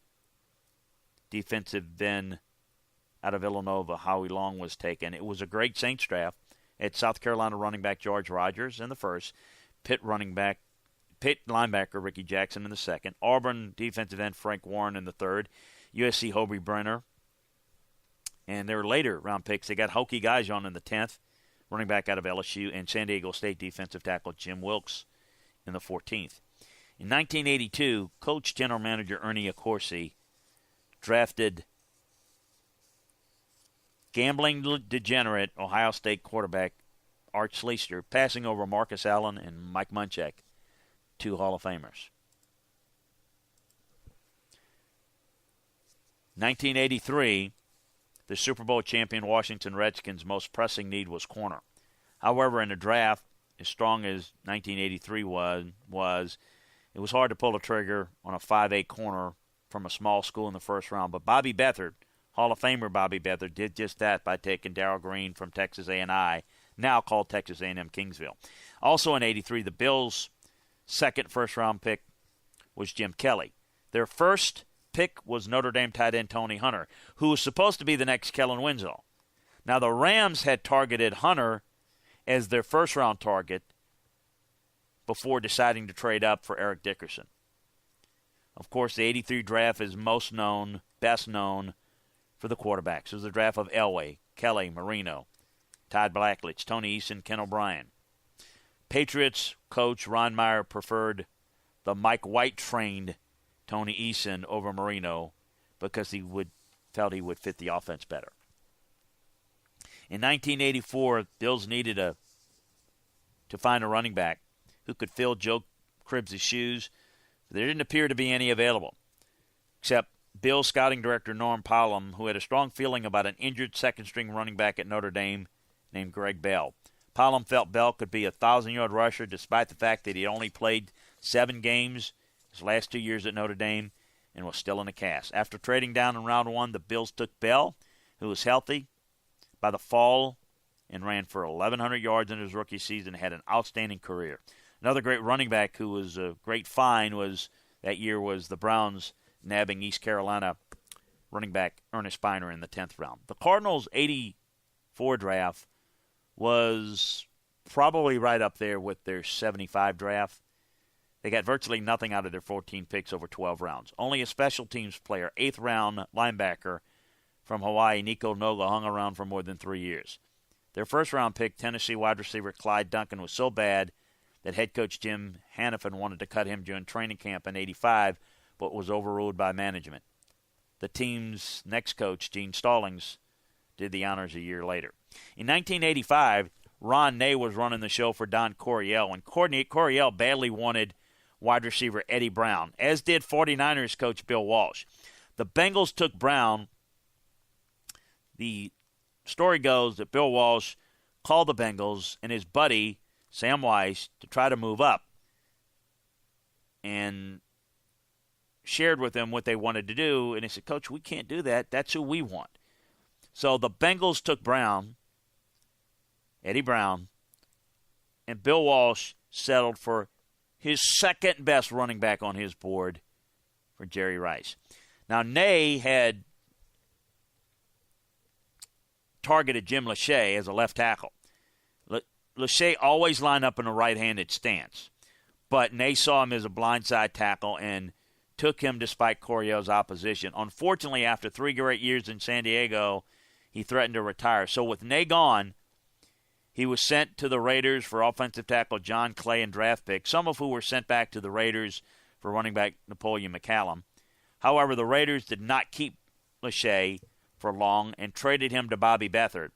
defensive end out of Villanova, Howie Long, was taken. It was a great Saints draft. At South Carolina running back George Rogers in the 1st, Pitt Pitt linebacker Ricky Jackson in the second. Auburn defensive end Frank Warren in the third. USC Hobie Brenner. And their later round picks, they got Hokie Gajon in the 10th, running back out of LSU, and San Diego State defensive tackle Jim Wilkes in the 14th. In 1982, coach general manager Ernie Accorsi drafted gambling degenerate Ohio State quarterback Art Schleister, passing over Marcus Allen and Mike Munchak, two Hall of Famers. 1983, the Super Bowl champion Washington Redskins' most pressing need was corner. However, in the draft, as strong as 1983 was, it was hard to pull the trigger on a 5'8 corner from a small school in the first round. But Bobby Beathard, Hall of Famer Bobby Beathard, did just that by taking Darrell Green from Texas A&I, now called Texas A&M Kingsville. Also in 83, the Bills' second first-round pick was Jim Kelly. Their first pick was Notre Dame tight end Tony Hunter, who was supposed to be the next Kellen Winslow. Now, the Rams had targeted Hunter as their first-round target before deciding to trade up for Eric Dickerson. Of course, the 83 draft is best known for the quarterbacks. It was the draft of Elway, Kelly, Marino, Todd Blackledge, Tony Eason, Ken O'Brien. Patriots coach Ron Meyer preferred the Mike White-trained Tony Eason over Marino because he felt he would fit the offense better. In 1984, Bills needed to find a running back who could fill Joe Cribbs' shoes. There didn't appear to be any available, except Bills scouting director Norm Powell, who had a strong feeling about an injured second-string running back at Notre Dame named Greg Bell. Powell felt Bell could be a 1,000-yard rusher despite the fact that he only played 7 games his last 2 years at Notre Dame and was still in a cast. After trading down in round 1, the Bills took Bell, who was healthy by the fall and ran for 1,100 yards in his rookie season and had an outstanding career. Another great running back who was a great find that year was the Browns nabbing East Carolina running back Ernest Spiner in the 10th round. The Cardinals' 84 draft was probably right up there with their 75 draft. They got virtually nothing out of their 14 picks over 12 rounds. Only a special teams player, 8th round linebacker from Hawaii, Nico Noga, hung around for more than 3 years. Their first round pick, Tennessee wide receiver Clyde Duncan, was so bad that head coach Jim Hannafin wanted to cut him during training camp in 85, but was overruled by management. The team's next coach, Gene Stallings, did the honors a year later. In 1985, Ron Ney was running the show for Don Coryell, and Coryell badly wanted wide receiver Eddie Brown, as did 49ers coach Bill Walsh. The Bengals took Brown. The story goes that Bill Walsh called the Bengals and his buddy, Sam Weiss, to try to move up and shared with them what they wanted to do. And he said, Coach, we can't do that. That's who we want. So the Bengals took Brown, Eddie Brown, and Bill Walsh settled for his second best running back on his board for Jerry Rice. Now, Ney had targeted Jim Lachey as a left tackle. Lachey always lined up in a right-handed stance, but Ney saw him as a blindside tackle and took him despite Coryell's opposition. Unfortunately, after 3 great years in San Diego, he threatened to retire. So with Ney gone, he was sent to the Raiders for offensive tackle John Clay and draft pick, some of who were sent back to the Raiders for running back Napoleon McCallum. However, the Raiders did not keep Lachey for long and traded him to Bobby Beathard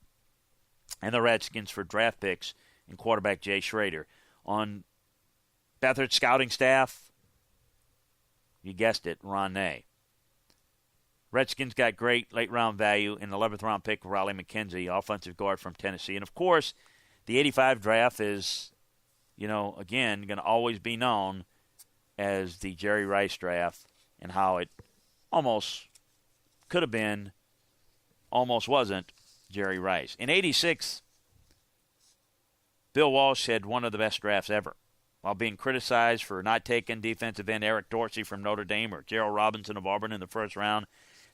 and the Redskins for draft picks and quarterback Jay Schrader. On Beathard's scouting staff, you guessed it, Ron Ney. Redskins got great late-round value in the 11th-round pick, Riley McKenzie, offensive guard from Tennessee. And, of course, the 85 draft is, again, going to always be known as the Jerry Rice draft and how it almost could have been, almost wasn't, Jerry Rice. In 86, Bill Walsh had one of the best drafts ever. While being criticized for not taking defensive end Eric Dorsey from Notre Dame or Gerald Robinson of Auburn in the first round,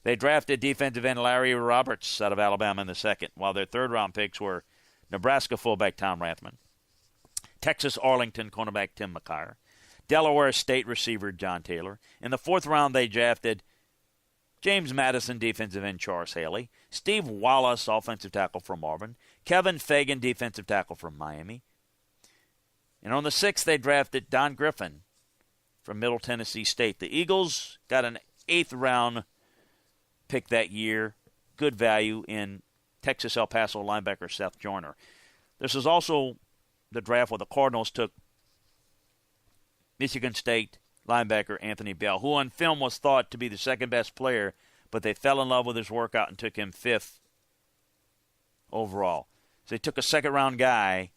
they drafted defensive end Larry Roberts out of Alabama in the second, while their third-round picks were Nebraska fullback Tom Rathman, Texas Arlington cornerback Tim McKyer, Delaware State receiver John Taylor. In the 4th round, they drafted James Madison, defensive end Charles Haley, Steve Wallace, offensive tackle from Auburn, Kevin Fagan, defensive tackle from Miami. And on the 6th, they drafted Don Griffin from Middle Tennessee State. The Eagles got an 8th round pick that year, good value in Texas El Paso linebacker Seth Joyner. This is also the draft where the Cardinals took Michigan State linebacker Anthony Bell, who on film was thought to be the second best player, but they fell in love with his workout and took him 5th overall. So they took a second-round guy,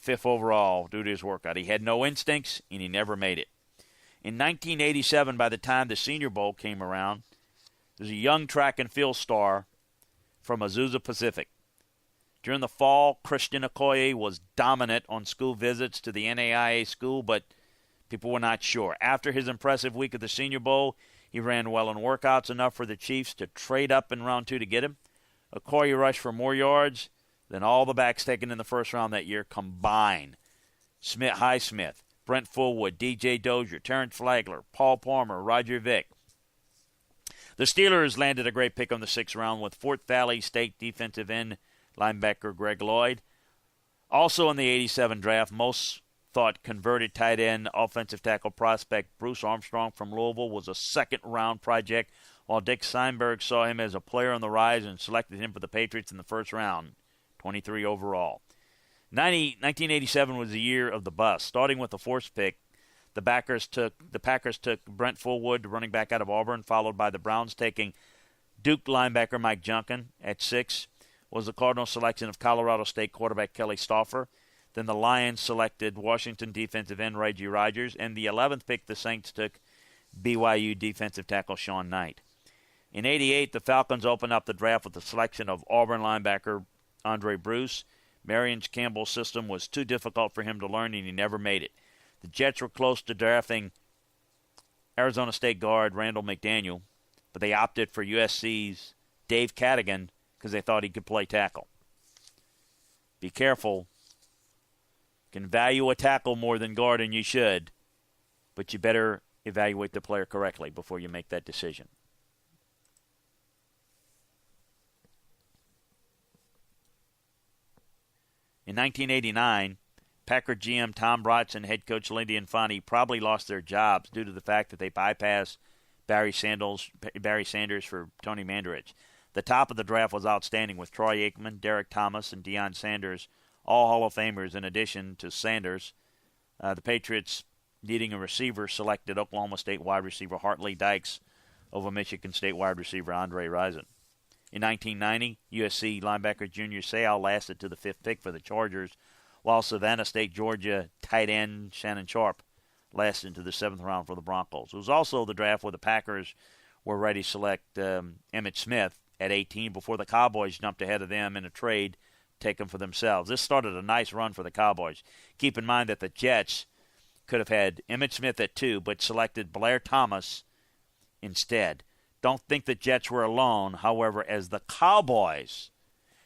5th overall, due to his workout. He had no instincts, and he never made it. In 1987, by the time the Senior Bowl came around, there's a young track and field star from Azusa Pacific. During the fall, Christian Okoye was dominant on school visits to the NAIA school, but people were not sure. After his impressive week at the Senior Bowl, he ran well in workouts, enough for the Chiefs to trade up in round 2 to get him. Okoye rushed for more yards than all the backs taken in the 1st round that year combined. Highsmith, Brent Fullwood, DJ Dozier, Terrence Flagler, Paul Palmer, Roger Vick. The Steelers landed a great pick on the 6th round with Fort Valley State defensive end linebacker Greg Lloyd. Also in the 87 draft, most thought converted tight end offensive tackle prospect Bruce Armstrong from Louisville was a 2nd-round project, while Dick Steinberg saw him as a player on the rise and selected him for the Patriots in the 1st round, 23 overall. 1987 was the year of the bust. Starting with the 4th pick, the Packers took Brent Fullwood, running back out of Auburn, followed by the Browns taking Duke linebacker Mike Junkin. At 6 was the Cardinals' selection of Colorado State quarterback Kelly Stauffer. Then the Lions selected Washington defensive end Reggie Rogers. And the 11th pick, the Saints took BYU defensive tackle Sean Knight. In 88, the Falcons opened up the draft with the selection of Auburn linebacker Andre Bruce. Marion Campbell's system was too difficult for him to learn, and he never made it. The Jets were close to drafting Arizona State guard Randall McDaniel, but they opted for USC's Dave Cadigan because they thought he could play tackle. Be careful. You can value a tackle more than guard, and you should, but you better evaluate the player correctly before you make that decision. In 1989, Packer GM Tom Bratz and head coach Lindy Infante probably lost their jobs due to the fact that they bypassed Barry Sanders for Tony Mandarich. The top of the draft was outstanding with Troy Aikman, Derek Thomas, and Deion Sanders, all Hall of Famers in addition to Sanders. The Patriots, needing a receiver, selected Oklahoma State wide receiver Hartley Dykes over Michigan State wide receiver Andre Rison. In 1990, USC linebacker Junior Seau lasted to the 5th pick for the Chargers, while Savannah State, Georgia tight end Shannon Sharp lasted to the 7th round for the Broncos. It was also the draft where the Packers were ready to select Emmitt Smith at 18 before the Cowboys jumped ahead of them in a trade taken for themselves. This started a nice run for the Cowboys. Keep in mind that the Jets could have had Emmitt Smith at 2, but selected Blair Thomas instead. Don't think the Jets were alone, however, as the Cowboys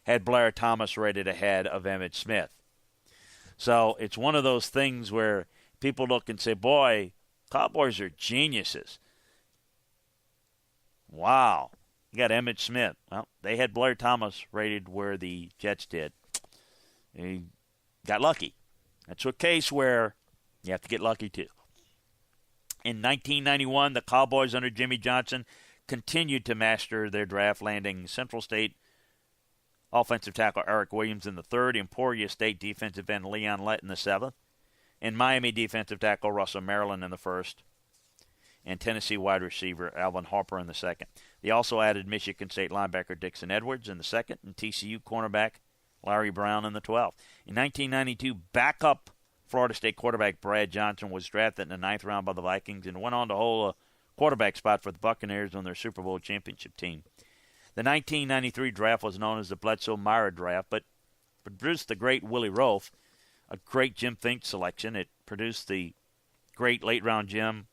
had Blair Thomas rated ahead of Emmitt Smith. So it's one of those things where people look and say, boy, Cowboys are geniuses. Wow. You got Emmitt Smith. Well, they had Blair Thomas rated where the Jets did. He got lucky. That's a case where you have to get lucky too. In 1991, the Cowboys under Jimmy Johnson continued to master their draft, landing Central State offensive tackle Eric Williams in the 3rd, Emporia State defensive end Leon Lett in the 7th, and Miami defensive tackle Russell Maryland in the 1st, and Tennessee wide receiver Alvin Harper in the 2nd. They also added Michigan State linebacker Dixon Edwards in the 2nd, and TCU cornerback Larry Brown in the 12th. In 1992, backup Florida State quarterback Brad Johnson was drafted in the 9th round by the Vikings and went on to hold a quarterback spot for the Buccaneers on their Super Bowl championship team. The 1993 draft was known as the Bledsoe-Meyer draft, but produced the great Willie Roaf, a great Jim Finch selection. It produced the great late-round Jim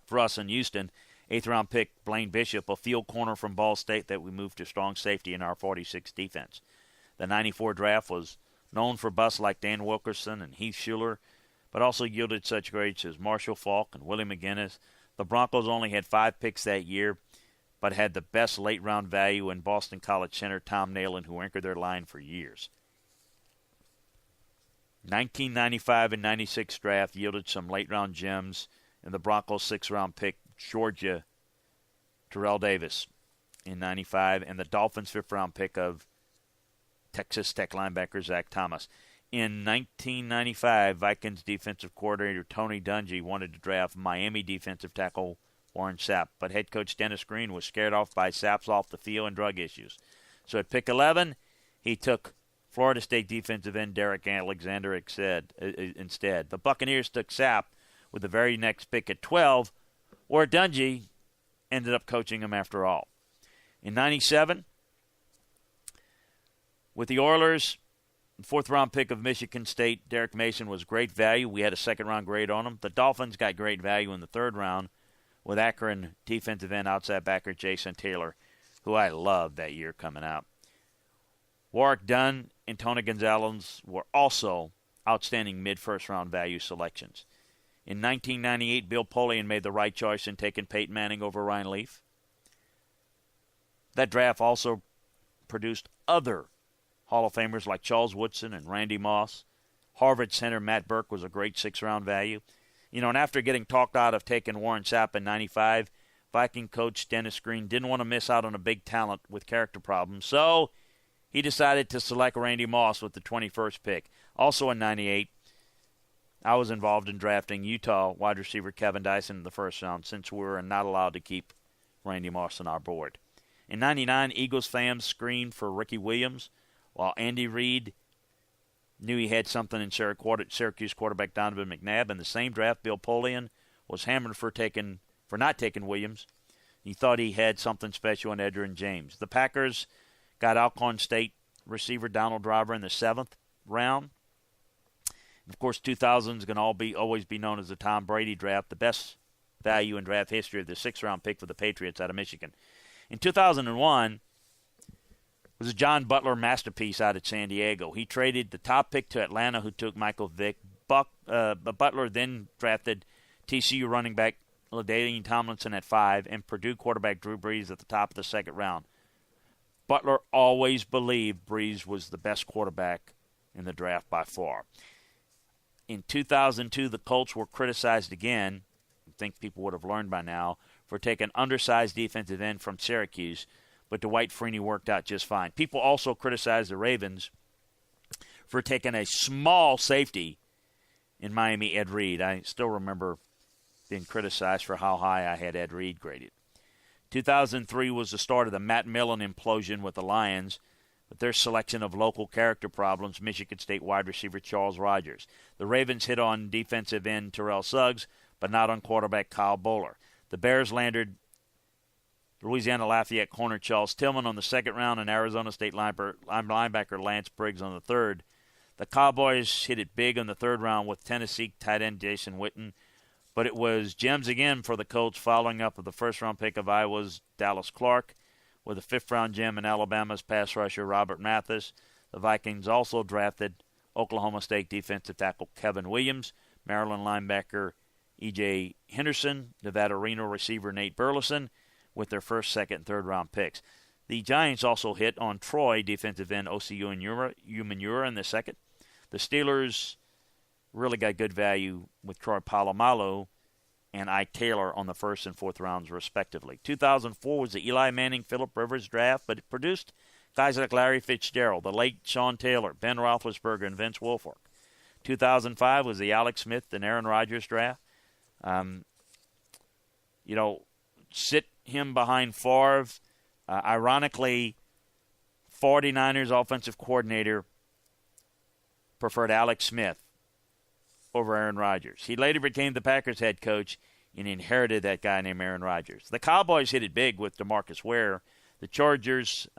for us in Houston. 8th-round pick Blaine Bishop, a field corner from Ball State that we moved to strong safety in our 46 defense. The 94 draft was known for busts like Dan Wilkerson and Heath Schuler, but also yielded such greats as Marshall Faulk and Willie McGinnis. The Broncos only had 5 picks that year, but had the best late-round value in Boston College center Tom Nalen, who anchored their line for years. 1995 and 96 draft yielded some late-round gems in the Broncos' 6th-round pick, Georgia, Terrell Davis in 95, and the Dolphins' 5th-round pick of Texas Tech linebacker Zach Thomas. In 1995, Vikings defensive coordinator Tony Dungy wanted to draft Miami defensive tackle Warren Sapp, but head coach Dennis Green was scared off by Sapp's off the field and drug issues. So at pick 11, he took Florida State defensive end Derek Alexander instead. The Buccaneers took Sapp with the very next pick at 12, where Dungy ended up coaching him after all. In 97, with the Oilers, 4th-round pick of Michigan State, Derek Mason was great value. We had a 2nd-round grade on him. The Dolphins got great value in the 3rd round with Akron defensive end outside backer Jason Taylor, who I loved that year coming out. Warwick Dunn and Tony Gonzalez were also outstanding mid-first-round value selections. In 1998, Bill Polian made the right choice in taking Peyton Manning over Ryan Leaf. That draft also produced other Hall of Famers like Charles Woodson and Randy Moss. Harvard center Matt Burke was a great 6th-round value. And after getting talked out of taking Warren Sapp in 95, Viking coach Dennis Green didn't want to miss out on a big talent with character problems, so he decided to select Randy Moss with the 21st pick. Also in 98, I was involved in drafting Utah wide receiver Kevin Dyson in the 1st round, since we were not allowed to keep Randy Moss on our board. In 99, Eagles fans screamed for Ricky Williams, while Andy Reid knew he had something in Syracuse quarterback Donovan McNabb. In the same draft, Bill Polian was hammered for not taking Williams. He thought he had something special in Edgerrin James. The Packers got Alcorn State receiver Donald Driver in the 7th round. Of course, 2000 is going to always be known as the Tom Brady draft, the best value in draft history of the 6th-round pick for the Patriots out of Michigan. In 2001, was a John Butler masterpiece out at San Diego. He traded the top pick to Atlanta, who took Michael Vick. Butler then drafted TCU running back LaDainian Tomlinson at 5 and Purdue quarterback Drew Brees at the top of the 2nd round. Butler always believed Brees was the best quarterback in the draft by far. In 2002, the Colts were criticized again, I think people would have learned by now, for taking undersized defensive end from Syracuse, but Dwight Freeney worked out just fine. People also criticized the Ravens for taking a small safety in Miami, Ed Reed. I still remember being criticized for how high I had Ed Reed graded. 2003 was the start of the Matt Millen implosion with the Lions, with their selection of local character problems, Michigan State wide receiver Charles Rogers. The Ravens hit on defensive end Terrell Suggs, but not on quarterback Kyle Bowler. The Bears landed Louisiana Lafayette corner Charles Tillman on the 2nd round and Arizona State linebacker Lance Briggs on the 3rd. The Cowboys hit it big on the 3rd round with Tennessee tight end Jason Witten, but it was gems again for the Colts following up with the 1st-round pick of Iowa's Dallas Clark, with a 5th-round gem in Alabama's pass rusher Robert Mathis. The Vikings also drafted Oklahoma State defensive tackle Kevin Williams, Maryland linebacker E.J. Henderson, Nevada Reno receiver Nate Burleson, with their 1st, 2nd, and 3rd-round picks. The Giants also hit on Troy defensive end O.C. Umenyiora in the 2nd. The Steelers really got good value with Troy Polamalu and Ike Taylor on the 1st and 4th rounds, respectively. 2004 was the Eli Manning-Phillip Rivers draft, but it produced guys like Larry Fitzgerald, the late Sean Taylor, Ben Roethlisberger, and Vince Wilfork. 2005 was the Alex Smith and Aaron Rodgers draft. Sit him behind Favre. Ironically, 49ers offensive coordinator preferred Alex Smith over Aaron Rodgers. He later became the Packers head coach and inherited that guy named Aaron Rodgers. The Cowboys hit it big with DeMarcus Ware. The Chargers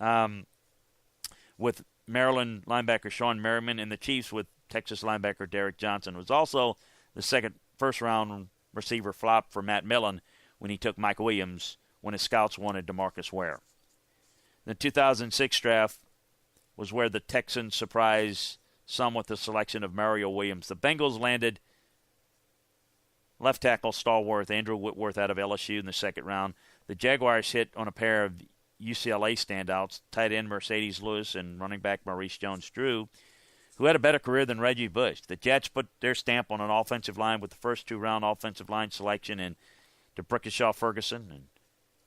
with Maryland linebacker Sean Merriman, and the Chiefs with Texas linebacker Derek Johnson. It was also the 1st-round receiver flop for Matt Millen when he took Mike Williams when his scouts wanted DeMarcus Ware. The 2006 draft was where the Texans surprised some with the selection of Mario Williams. The Bengals landed Left tackle stalwart Andrew Whitworth out of LSU in the second round. The Jaguars hit on a pair of UCLA standouts, tight end Mercedes Lewis and running back Maurice Jones-Drew, who had a better career than Reggie Bush. The Jets put their stamp on an offensive line with the first two-round offensive line selection in DeBrickashaw Ferguson and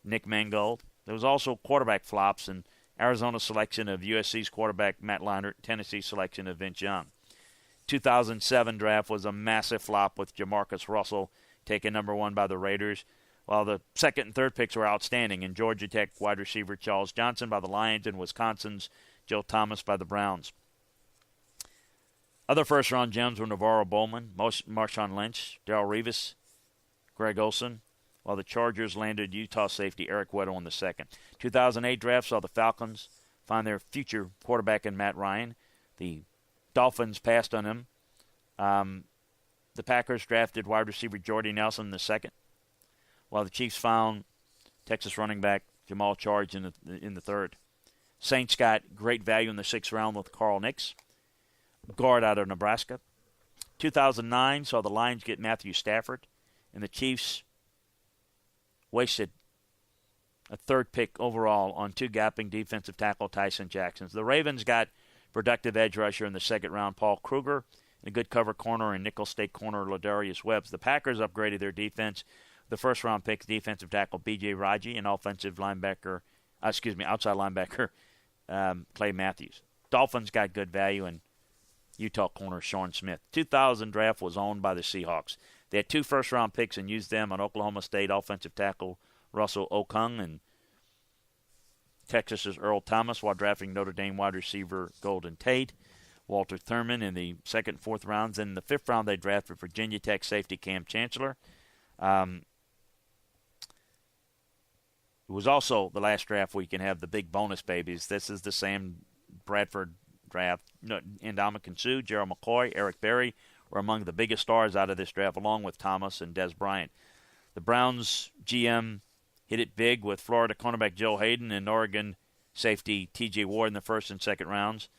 Nick Mangold. There was also quarterback flops and Arizona selection of USC's quarterback Matt Leinart, Tennessee selection of Vince Young. 2007 draft was a massive flop with Jamarcus Russell taken number 1 by the Raiders, while the second and third picks were outstanding in Georgia Tech wide receiver Charles Johnson by the Lions and Wisconsin's Joe Thomas by the Browns. Other first-round gems were Navarro Bowman, Marshawn Lynch, Darrelle Revis, Greg Olson, while the Chargers landed Utah safety Eric Weddle in the second. 2008 draft saw the Falcons find their future quarterback in Matt Ryan. The Dolphins passed on him. The Packers drafted wide receiver Jordy Nelson in the second, while the Chiefs found Texas running back Jamal Charles in the third. Saints got great value in the sixth round with Carl Nix, guard out of Nebraska. 2009 saw the Lions get Matthew Stafford, and the Chiefs wasted a third pick overall on two gapping defensive tackle Tyson Jackson. The Ravens got productive edge rusher in the second round Paul Kruger, and a good cover corner and nickel state corner Ladarius Webbs. The Packers upgraded their defense. The first round pick defensive tackle B.J. Raji and outside linebacker Clay Matthews. Dolphins got good value in Utah corner Sean Smith. 2000 draft was owned by the Seahawks. They had 2 first-round picks and used them on Oklahoma State offensive tackle Russell Okung and Texas's Earl Thomas while drafting Notre Dame wide receiver Golden Tate, Walter Thurman in the second and fourth rounds. And in the fifth round, they drafted Virginia Tech safety Cam Chancellor. It was also the last draft where you can have the big bonus babies. This is the Sam Bradford draft. Ndamukong Suh, Gerald McCoy, Eric Berry were among the biggest stars out of this draft, along with Thomas and Des Bryant. The Browns GM hit it big with Florida cornerback Joe Hayden and Oregon safety T.J. Ward in the first and second rounds,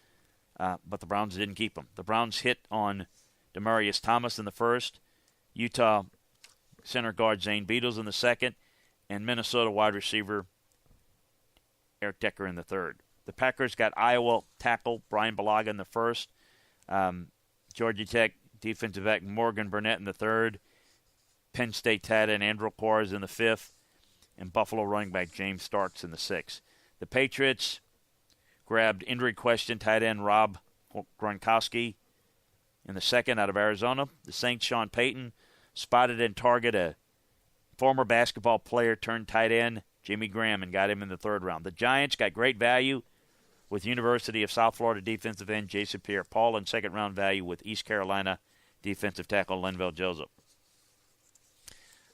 but the Browns didn't keep him. The Browns hit on Demaryius Thomas in the first, Utah center guard Zane Beadles in the second, and Minnesota wide receiver Eric Decker in the third. The Packers got Iowa tackle Brian Balaga in the first, Georgia Tech defensive back Morgan Burnett in the third, Penn State tight end Andrew Quarles in the fifth, and Buffalo running back James Starks in the sixth. The Patriots grabbed injury question tight end Rob Gronkowski in the second out of Arizona. The Saints' Sean Payton spotted and targeted a former basketball player turned tight end Jimmy Graham and got him in the third round. The Giants got great value with University of South Florida defensive end Jason Pierre-Paul and second-round value with East Carolina defensive tackle Linval Joseph.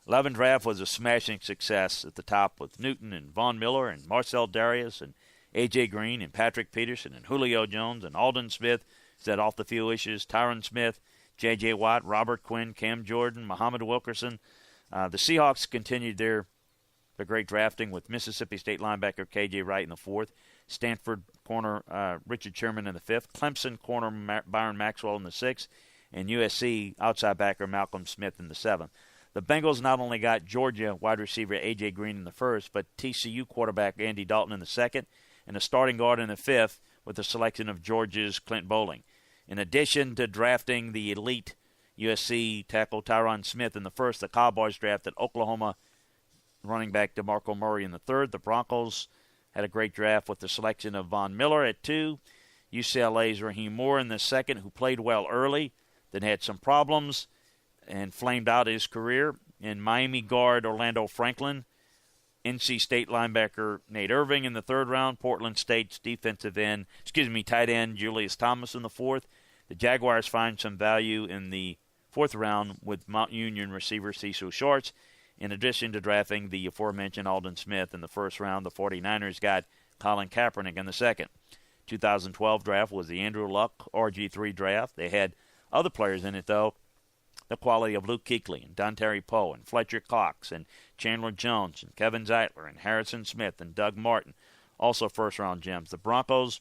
11 draft was a smashing success at the top with Newton and Von Miller and Marcel Darius and A.J. Green and Patrick Peterson and Julio Jones and Aldon Smith, said off-the-field issues, Tyron Smith, J.J. Watt, Robert Quinn, Cam Jordan, Muhammad Wilkerson. The Seahawks continued their great drafting with Mississippi State linebacker K.J. Wright in the fourth, Stanford corner Richard Sherman in the fifth, Clemson corner Byron Maxwell in the sixth, and USC outside backer Malcolm Smith in the seventh. The Bengals not only got Georgia wide receiver A.J. Green in the first, but TCU quarterback Andy Dalton in the second, and a starting guard in the fifth with the selection of Georgia's Clint Bowling. In addition to drafting the elite USC tackle Tyron Smith in the first, the Cowboys drafted Oklahoma running back DeMarco Murray in the third. The Broncos had a great draft with the selection of Von Miller at 2, UCLA's Raheem Moore in the second, who played well early, then had some problems and flamed out his career, and Miami guard Orlando Franklin, NC State linebacker Nate Irving in the third round, Portland State's tight end Julius Thomas in the fourth. The Jaguars find some value in the fourth round with Mount Union receiver Cecil Shorts. In addition to drafting the aforementioned Aldon Smith in the first round, the 49ers got Colin Kaepernick in the second. 2012 draft was the Andrew Luck RG3 draft. They had other players in it, though. The quality of Luke Kuechly and Dontari Poe and Fletcher Cox and Chandler Jones and Kevin Zeitler and Harrison Smith and Doug Martin, also first-round gems. The Broncos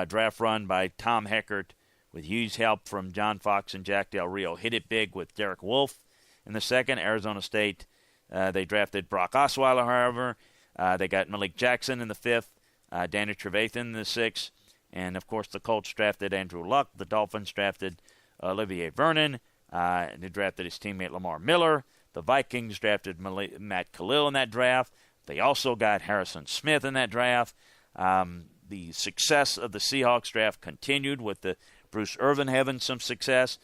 draft run by Tom Heckert with huge help from John Fox and Jack Del Rio hit it big with Derek Wolfe in the second. Arizona State, they drafted Brock Osweiler, however. They got Malik Jackson in the fifth, Danny Trevathan in the sixth, and, of course, the Colts drafted Andrew Luck. The Dolphins drafted Olivier Vernon. They drafted his teammate Lamar Miller. The Vikings drafted Matt Khalil in that draft. They also got Harrison Smith in that draft. The success of the Seahawks draft continued with the Bruce Irvin having some success.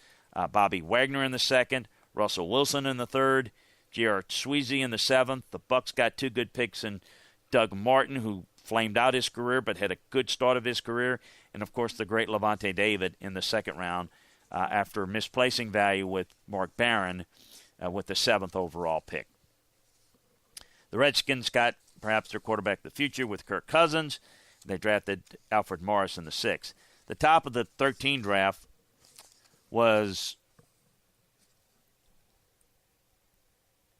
Bobby Wagner in the second. Russell Wilson in the third. J.R. Sweezy in the seventh. The Bucs got two good picks in Doug Martin, who flamed out his career but had a good start of his career. And, of course, the great Levante David in the second round after misplacing value with Mark Barron with the seventh overall pick. The Redskins got perhaps their quarterback of the future with Kirk Cousins. They drafted Alfred Morris in the sixth. The top of the 13 draft was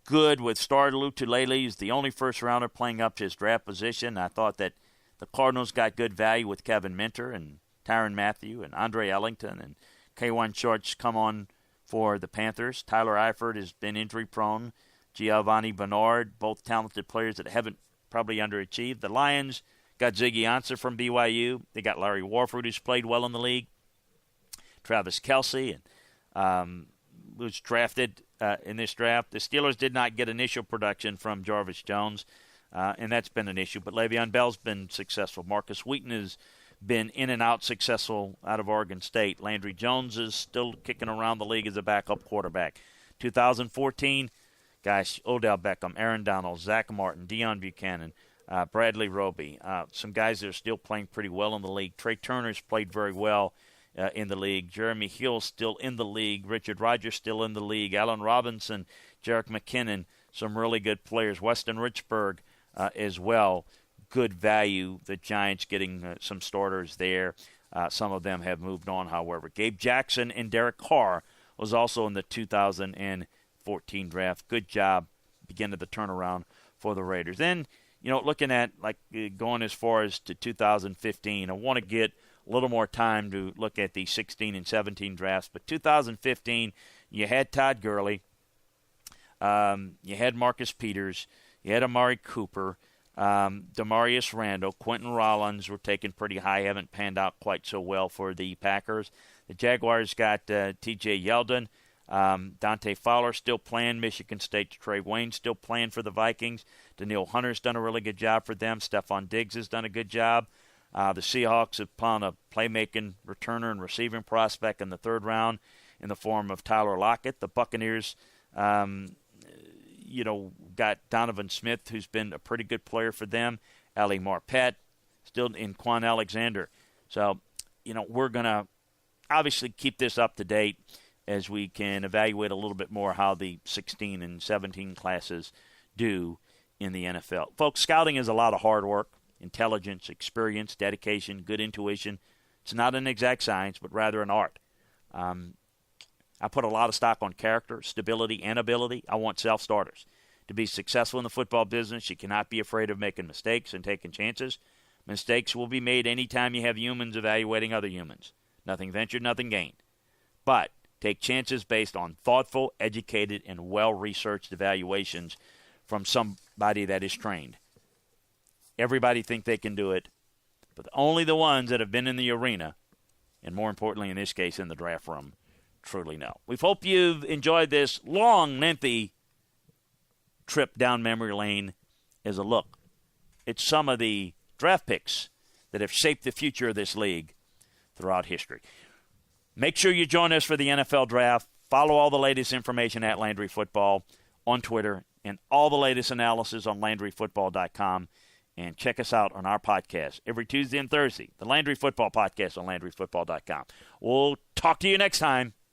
good with Star Lotulelei. He's the only first-rounder playing up to his draft position. I thought that the Cardinals got good value with Kevin Minter and Tyrann Mathieu and Andre Ellington, and K'Wan Shorts come on for the Panthers. Tyler Eifert has been injury-prone. Giovanni Bernard, both talented players that haven't probably underachieved. The Lions got Ziggy Ansah from BYU. They got Larry Warford, who's played well in the league. Travis Kelce, and was drafted in this draft. The Steelers did not get initial production from Jarvis Jones, and that's been an issue. But Le'Veon Bell's been successful. Marcus Wheaton has been in and out successful out of Oregon State. Landry Jones is still kicking around the league as a backup quarterback. 2014, guys, Odell Beckham, Aaron Donald, Zach Martin, Deion Buchanan, Bradley Roby, some guys that are still playing pretty well in the league. Trey Turner's played very well in the league. Jeremy Hill's still in the league. Richard Rodgers still in the league. Allen Robinson, Jerick McKinnon, some really good players. Weston Richburg as well. Good value. The Giants getting some starters there. Some of them have moved on, however. Gabe Jackson and Derek Carr was also in the 2014 draft. Good job beginning the turnaround for the Raiders. Then, looking at going as far as to 2015, I want to get a little more time to look at the 16 and 17 drafts. But 2015, you had Todd Gurley, you had Marcus Peters, you had Amari Cooper, Demarius Randall, Quentin Rollins were taken pretty high, haven't panned out quite so well for the Packers. The Jaguars got T.J. Yeldon, Dante Fowler still playing, Michigan State. Trey Wayne still playing for the Vikings. Daniil Hunter's done a really good job for them. Stephon Diggs has done a good job. The Seahawks have found a playmaking returner and receiving prospect in the third round in the form of Tyler Lockett. The Buccaneers, got Donovan Smith, who's been a pretty good player for them. Ali Marpet, still in Quan Alexander. So, we're going to obviously keep this up to date as we can evaluate a little bit more how the 16 and 17 classes do in the NFL. Folks, scouting is a lot of hard work, intelligence, experience, dedication, good intuition. It's not an exact science, but rather an art. I put a lot of stock on character, stability, and ability. I want self-starters. To be successful in the football business, you cannot be afraid of making mistakes and taking chances. Mistakes will be made anytime you have humans evaluating other humans. Nothing ventured, nothing gained. But take chances based on thoughtful, educated, and well-researched evaluations from somebody that is trained. Everybody think they can do it, but only the ones that have been in the arena, and more importantly in this case in the draft room, truly know. We hope you've enjoyed this long, lengthy trip down memory lane as a look at some of the draft picks that have shaped the future of this league throughout history. Make sure you join us for the NFL Draft. Follow all the latest information at Landry Football on Twitter and all the latest analysis on LandryFootball.com. And check us out on our podcast every Tuesday and Thursday, the Landry Football Podcast on LandryFootball.com. We'll talk to you next time.